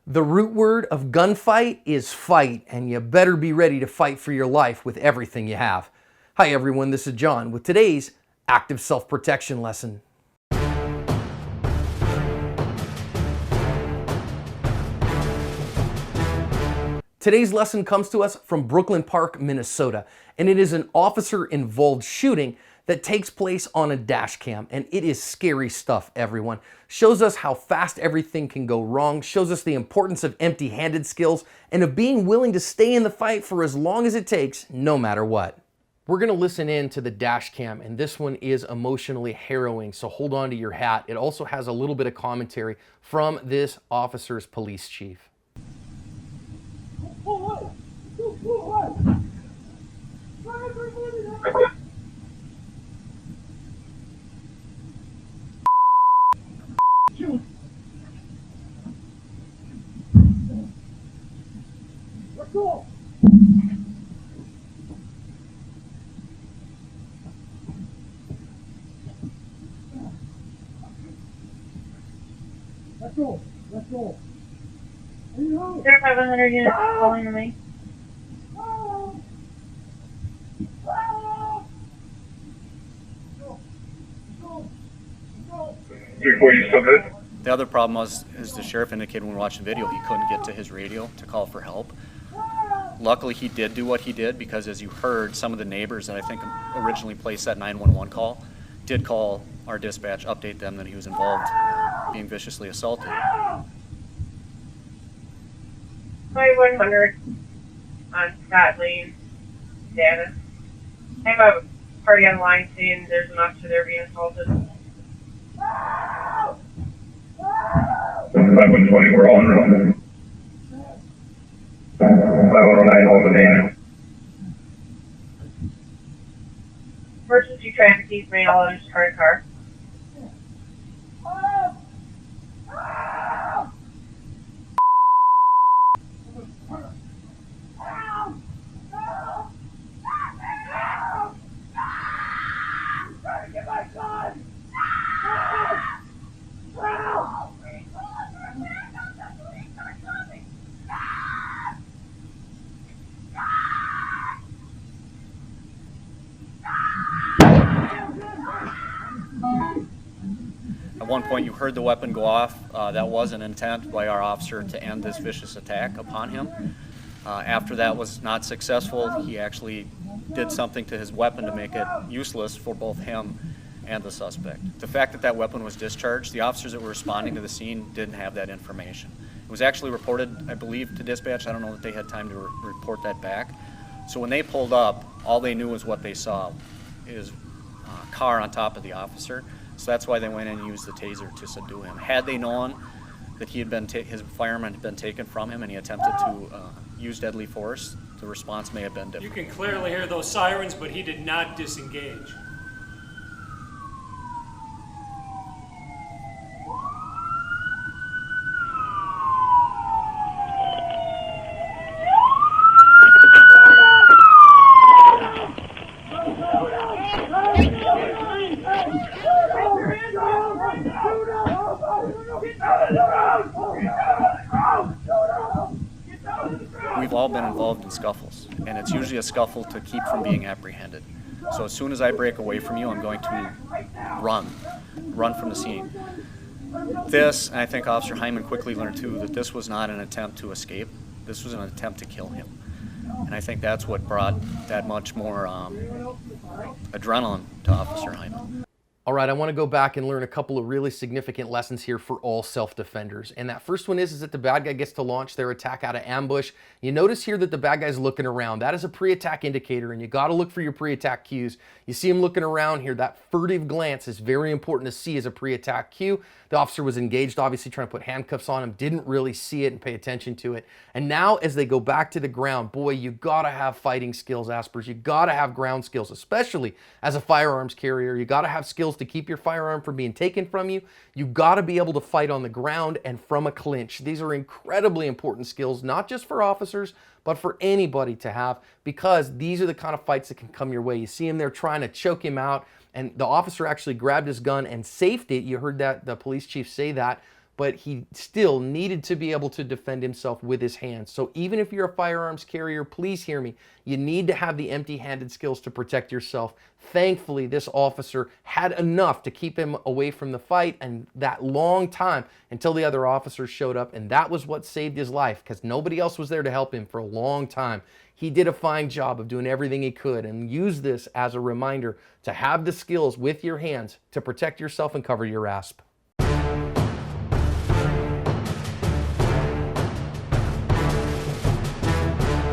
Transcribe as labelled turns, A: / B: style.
A: The root word of gunfight is fight, and you better be ready to fight for your life with everything you have. Hi everyone, this is John with today's active self-protection lesson. Today's lesson comes to us from Brooklyn Park, Minnesota, and it is an officer-involved shooting that takes place on a dash cam, and it is scary stuff, everyone. Shows us how fast everything can go wrong, shows us the importance of empty-handed skills, and of being willing to stay in the fight for as long as it takes, no matter what. We're gonna listen in to the dash cam, and this one is emotionally harrowing, so hold on to your hat. It also has a little bit of commentary from this officer's police chief.
B: Let's go! Let's go! Let's go!
C: Is there 500 units calling to me?
D: The other problem was, as the sheriff indicated when we were watching the video, he couldn't get to his radio to call for help. Luckily, he did do what he did because, as you heard, some of the neighbors that I think originally placed that 911 call did call our dispatch, update them that he was involved being viciously assaulted.
C: 2100 on Scott Lane status. I have a party on the line saying there's an officer there being assaulted.
E: 520, we're all in room. 509, hold the name.
C: Emergency traffic keys may all others car.
D: At one point, you heard the weapon go off. That was an intent by our officer to end this vicious attack upon him. After that was not successful, he actually did something to his weapon to make it useless for both him and the suspect. The fact that that weapon was discharged, the officers that were responding to the scene didn't have that information. It was actually reported, I believe, to dispatch. I don't know that they had time to report that back. So when they pulled up, all they knew was what they saw is a car on top of the officer. So that's why they went in and used the taser to subdue him. Had they known that he had been his firearm had been taken from him and he attempted to use deadly force, the response may have been different.
F: You can clearly hear those sirens, but he did not disengage.
D: We've all been involved in scuffles, and it's usually a scuffle to keep from being apprehended. So as soon as I break away from you, I'm going to run from the scene. This, and I think Officer Hyman quickly learned too, that this was not an attempt to escape. This was an attempt to kill him. And I think that's what brought that much more adrenaline to Officer Hyman.
A: All right, I want to go back and learn a couple of really significant lessons here for all self-defenders. And that first one is that the bad guy gets to launch their attack out of ambush. You notice here that the bad guy's looking around. That is a pre-attack indicator, and you got to look for your pre-attack cues. You see him looking around here. That furtive glance is very important to see as a pre-attack cue. The officer was engaged, obviously trying to put handcuffs on him, didn't really see it and pay attention to it. And now as they go back to the ground, boy, you gotta have fighting skills, Aspers. You gotta have ground skills, especially as a firearms carrier. You gotta have skills to keep your firearm from being taken from you. You gotta be able to fight on the ground and from a clinch. These are incredibly important skills, not just for officers, but for anybody to have, because these are the kind of fights that can come your way. You see him there trying to choke him out, and the officer actually grabbed his gun and safed it. You heard that the police chief say that, but he still needed to be able to defend himself with his hands. So even if you're a firearms carrier, please hear me. You need to have the empty-handed skills to protect yourself. Thankfully, this officer had enough to keep him away from the fight and that long time until the other officers showed up, and that was what saved his life because nobody else was there to help him for a long time. He did a fine job of doing everything he could, and use this as a reminder to have the skills with your hands to protect yourself and cover your asp.